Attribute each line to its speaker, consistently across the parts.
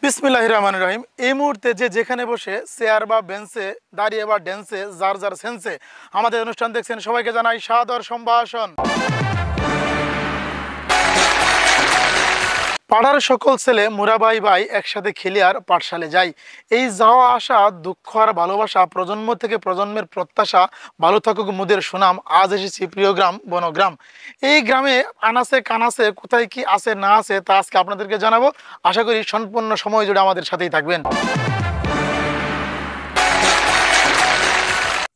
Speaker 1: বিসমিল্লাহির রহমানির রহিম। এই মুহূর্তে যে যেখানে বসে চেয়ার বা বেঞ্চে দাঁড়িয়ে বা ড্যান্সে যার যার সেন্সে আমাদের অনুষ্ঠান দেখছেন, সবাইকে জানাই সাদর সম্ভাষণ। পাড়ার সকল ছেলে মুরাবাই ভাই একসাথে খেলি আর পাঠশালে যাই। এই যাওয়া আসা, দুঃখ আর ভালোবাসা, প্রজন্ম থেকে প্রজন্মের প্রত্যাশা, ভালো থাকুক মোদের সুনাম। আজ এসেছি প্রিয় গ্রাম বনগ্রাম। এই গ্রামে আনাচে কানাচে কোথায় কি আছে না আছে তা আজকে আপনাদেরকে জানাবো। আশা করি সম্পূর্ণ সময় জুড়ে আমাদের সাথেই থাকবেন।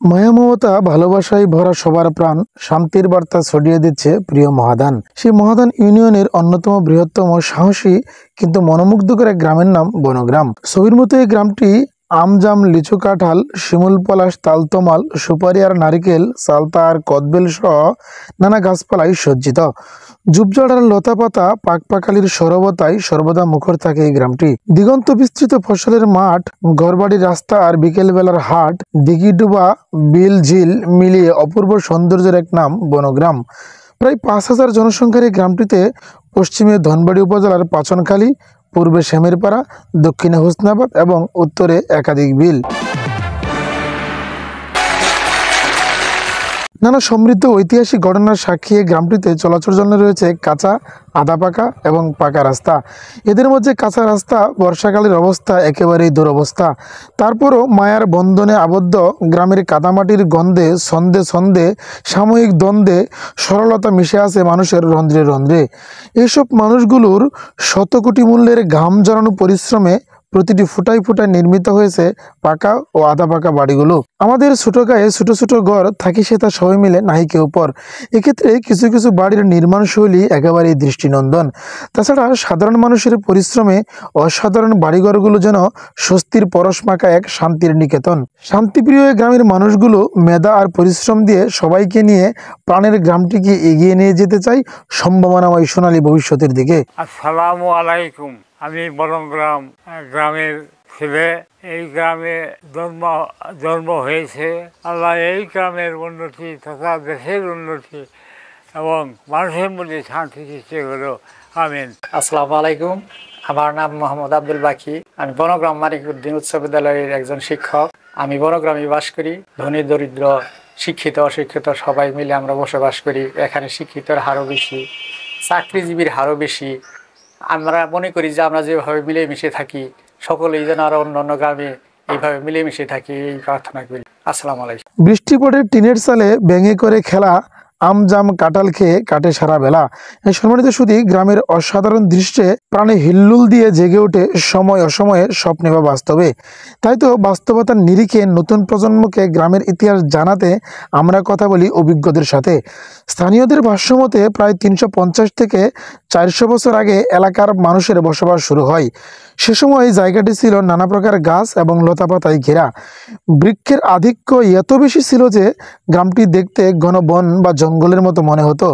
Speaker 1: মায়া মমতা ভালোবাসায় ভরা সবার প্রাণ, শান্তির বার্তা ছড়িয়ে দিচ্ছে প্রিয় মহাদান। সেই মহাদান ইউনিয়নের অন্যতম বৃহত্তম সাহসী কিন্তু মনোমুগ্ধকর এক গ্রামের নাম বনগ্রাম। ছবির মতো এই গ্রামটি আমজাম, লিচু, কাঁঠাল, শিমুল, পলাশ, তালতমাল, সুপারি আর নারিকেল, সালতা আর কদবেল সহ নানা গাছপালায় সজ্জিত। ঝুপঝাড় আর লতা পাতা, পাকপাকালির সরবতায় সর্বদা মুখর থাকে এই গ্রামটি। দিগন্ত বিস্তৃত ফসলের মাঠ, ঘরবাড়ির রাস্তা আর বিকেল বেলার হাট, দিঘিডুবা, বিল, ঝিল মিলিয়ে অপূর্ব সৌন্দর্যের এক নাম বনগ্রাম। প্রায় ৫,০০০ জনসংখ্যার এই গ্রামটিতে পশ্চিমে ধনবাড়ি উপজেলার পাচনখালী, পূর্বে শ্যামেরপাড়া, দক্ষিণে হোসনাবাদ এবং উত্তরে একাধিক বিল। নানা সমৃদ্ধ ঐতিহাসিক ঘটনার সাক্ষী গ্রামটিতে চলাচল জন্য রয়েছে কাঁচা, আধা পাকা এবং পাকা রাস্তা। এদের মধ্যে কাঁচা রাস্তা বর্ষাকালের অবস্থা একেবারেই দুরবস্থা। তারপরও মায়ার বন্ধনে আবদ্ধ গ্রামের কাদামাটির গন্ধে ছন্দে ছন্দে সাময়িক দ্বন্দ্বে সরলতা মিশে আছে মানুষের রন্ধ্রে রন্ধ্রে। এইসব মানুষগুলোর শতকোটি মূল্যের ঘাম ঝরানো পরিশ্রমে প্রতিটি ফুটায় ফুটায় নির্মিত হয়েছে পাকা ও আধা পাকা বাড়িগুলো। আমাদের ছোট গায়ে ছোট ছোট ঘর থাকি সে তা সবাই মিলে নাহি কেউ পর। এক্ষেত্রে কিছু কিছু বাড়ির নির্মাণ শৈলী একেবারেই দৃষ্টিনন্দন। তাছাড়া সাধারণ মানুষের পরিশ্রমে অসাধারণ বাড়িঘরগুলো যেন স্বস্তির পরশ মাখা এক শান্তির নিকেতন। শান্তিপ্রিয় গ্রামের মানুষগুলো মেধা আর পরিশ্রম দিয়ে সবাইকে নিয়ে প্রাণের গ্রামটিকে এগিয়ে নিয়ে যেতে চাই সম্ভাবনাময় সোনালী ভবিষ্যতের দিকে।
Speaker 2: আসসালামু আলাইকুম। আমি বনগ্রাম গ্রামের ছেলে। এই গ্রামে জন্ম হয়েছে। আল্লাহ এই গ্রামের উন্নতি তথা দেশের উন্নতি এবং মানুষের মধ্যে শান্তি সৃষ্টি হলো। আমিন।
Speaker 3: আসসালামু আলাইকুম। আমার নাম মোহাম্মদ আব্দুল বাকি। আমি বনগ্রাম মানিকউদ্দিন উচ্চ বিদ্যালয়ের একজন শিক্ষক। আমি বনগ্রামে বাস করি। ধনী দরিদ্র, শিক্ষিত অশিক্ষিত সবাই মিলে আমরা বসবাস করি। এখানে শিক্ষিতর হারও বেশি, চাকরিজীবীর হারও বেশি। আমরা মনে করি যে আমরা যেভাবে মিলেমিশে থাকি সকলেই যেন আরো অন্য গ্রামে এইভাবে মিলেমিশে থাকি, এই প্রার্থনা করি। আসসালামু আলাইকুম।
Speaker 1: বৃষ্টি পড়ে টিনের চালে ভেঙে করে খেলা, আমজাম কাঁঠাল খেয়ে কাটে সারা বেলা। এই সম্মানিত শুধু গ্রামের অসাধারণ দৃশ্যে প্রাণে হিল্লুল দিয়ে জেগে ওঠে সময় অসময়ে স্বপ্নে বা বাস্তবে। তাই তো বাস্তবতার নিরিখে নতুন প্রজন্মকে গ্রামের ইতিহাস জানাতে আমরা কথা বলি অভিজ্ঞদের সাথে। স্থানীয়দের ভাষ্যমতে প্রায় ৩৫০ থেকে ৪০০ বছর আগে এলাকার মানুষের বসবাস শুরু হয়। সে সময় জায়গাটি ছিল নানা প্রকার গাছ এবং লতাপাতায় ঘেরা। বৃক্ষের আধিক্য এত বেশি ছিল যে গ্রামটি দেখতে ঘন বন বা জঙ্গলের মতো মনে হতো।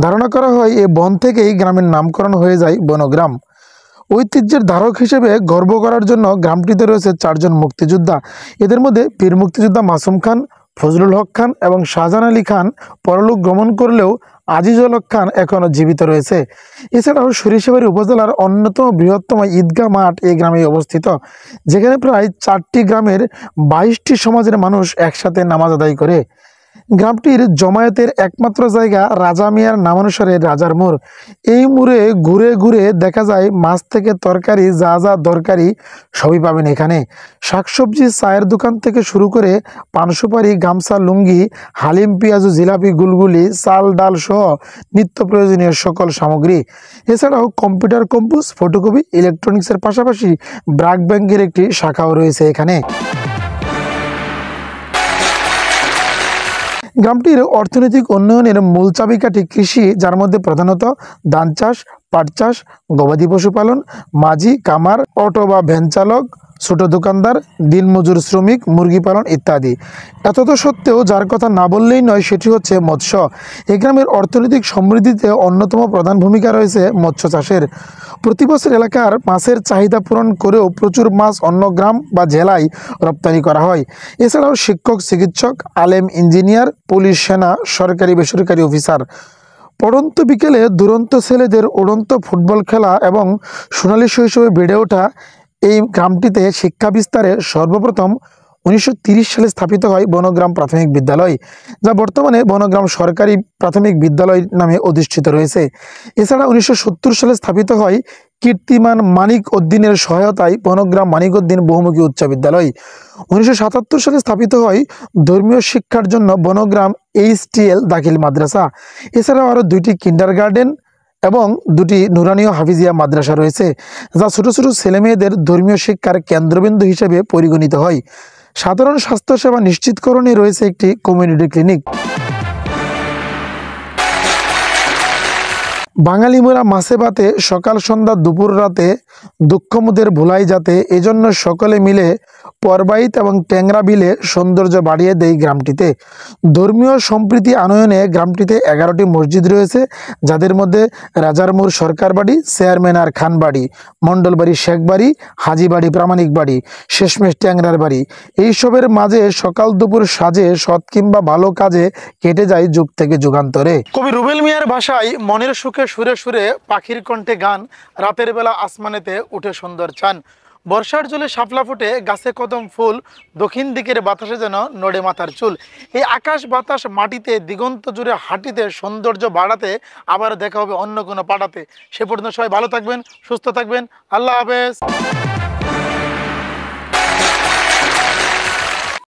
Speaker 1: ধারণা করা হয় এই বন থেকেই গ্রামের নামকরণ হয়ে যায় বনগ্রাম। ঐতিহ্যের ধারক হিসেবে গর্ব করার জন্য গ্রামটিতে রয়েছে ৪ জন মুক্তিযোদ্ধা। এদের মধ্যে বীর মুক্তিযোদ্ধা মাসুম খান, ফজলুল হক খান এবং শাহজাহান আলী খান পরলোক গমন করলেও আজিজুল হক খান এখনও জীবিত রয়েছে। এছাড়াও সরিষাবাড়ি উপজেলার অন্যতম বৃহত্তম ঈদগাহ মাঠ এই গ্রামে অবস্থিত, যেখানে প্রায় ৪টি গ্রামের ২২টি সমাজের মানুষ একসাথে নামাজ আদায় করে। গ্রামটির জমায়েতের একমাত্র জায়গা রাজা মিয়ার নামানুসারে রাজার মোড়। এই মোড়ে ঘুরে ঘুরে দেখা যায় মাছ থেকে তরকারি যা যা দরকারি সবই পাবেন এখানে। শাকসবজি, চায়ের দোকান থেকে শুরু করে পান সুপারি, গামছা, লুঙ্গি, হালিম, পেঁয়াজু, জিলাপি, গুলগুলি, চাল, ডাল সহ নিত্য প্রয়োজনীয় সকল সামগ্রী। এছাড়াও কম্পিউটার, কম্পোজ, ফটোকপি, ইলেকট্রনিক্সের পাশাপাশি ব্র্যাক ব্যাংকের একটি শাখাও রয়েছে এখানে। গ্রামটির অর্থনৈতিক উন্নয়নের মূল চাবিকাঠি কৃষি, যার মধ্যে প্রধানত ধান চাষ, পাট চাষ, গবাদি পশুপালন, মাঝি, কামার, অটো বা ভ্যান চালক, ছোট দোকানদার, দিনমজুর শ্রমিক, মুরগি পালন ইত্যাদি। এতদ সত্ত্বেও যার কথা না বললেই নয় সেটি হচ্ছে মৎস্য। এই গ্রামের অর্থনৈতিক সমৃদ্ধিতে অন্যতম প্রধান ভূমিকা রয়েছে মৎস্য চাষের। প্রতি বছর এলাকার মাছের চাহিদা পূরণ করেও প্রচুর মাছ অন্য গ্রাম বা জেলায় রপ্তানি করা হয়। এছাড়াও শিক্ষক, চিকিৎসক, আলেম, ইঞ্জিনিয়ার, পুলিশ, সেনা, সরকারি বেসরকারি অফিসার, পড়ন্ত বিকেলে দুরন্ত ছেলেদের উড়ন্ত ফুটবল খেলা এবং সোনালী শৈশবে বেড়ে ওঠা এই গ্রামটিতে শিক্ষা বিস্তারে সর্বপ্রথম 1930 সালে স্থাপিত হয় বনগ্রাম প্রাথমিক বিদ্যালয়, যা বর্তমানে বনগ্রাম সরকারি প্রাথমিক বিদ্যালয় নামে অধিষ্ঠিত রয়েছে। এছাড়া 1970 সালে স্থাপিত হয় কীর্তিমান মানিক উদ্দিনের সহায়তায় বনগ্রাম মানিক উদ্দিন বহুমুখী উচ্চ বিদ্যালয়। 1977 সালে স্থাপিত হয় ধর্মীয় শিক্ষার জন্য বনগ্রাম HTL দাখিল মাদ্রাসা। এছাড়াও আরও 2টি কিন্ডারগার্টেন এবং 2টি নুরানীয় হাফিজিয়া মাদ্রাসা রয়েছে, যা ছোট ছোট ছেলেমেয়েদের ধর্মীয় শিক্ষার কেন্দ্রবিন্দু হিসেবে পরিগণিত হয়। সাধারণ স্বাস্থ্যসেবা নিশ্চিতকরণে রয়েছে একটি কমিউনিটি ক্লিনিক। বাঙালি মোরা মাছে ভাতে সকাল সন্ধ্যা দুপুর রাতে দুঃখমুদের ভুলাই যাতে, এজন্য সকলে মিলে পরবাইত এবং ট্যাংরা বিলে সৌন্দর্য বাড়িয়ে দেয় গ্রামটিতে। ধর্মীয় সম্প্রীতি আনয়নে গ্রামটিতে 11টি মসজিদ রয়েছে, যাদের মধ্যে রাজারমোড় সরকার বাড়ি, চেয়ারম্যান আর খান বাড়ি, মণ্ডল বাড়ি, শেখ বাড়ি, হাজি বাড়ি, প্রামাণিক বাড়ি, শেষমেশ ট্যাংরার বাড়ি। এইসবের মাঝে সকাল দুপুর সাজে সৎ কিংবা ভালো কাজে কেটে যায় যুগ থেকে যুগান্তরে। কবি রুবেল মিয়ার ভাষায় মনের সুখে সুরে সুরে পাখির কণ্ঠে গান, রাতের বেলা আসমানেতে উঠে সুন্দর চান, বর্ষার জলে শাপলা ফুটে গাছে কদম ফুল, দক্ষিণ দিকের বাতাসে যেন নড়ে মাথার চুল। এই আকাশ বাতাস মাটিতে দিগন্ত জুড়ে হাঁটিতে সৌন্দর্য বাড়াতে আবার দেখা হবে অন্য কোনো পাড়াতে। সে পর্যন্ত সবাই ভালো থাকবেন, সুস্থ থাকবেন। আল্লাহ হাফেজ।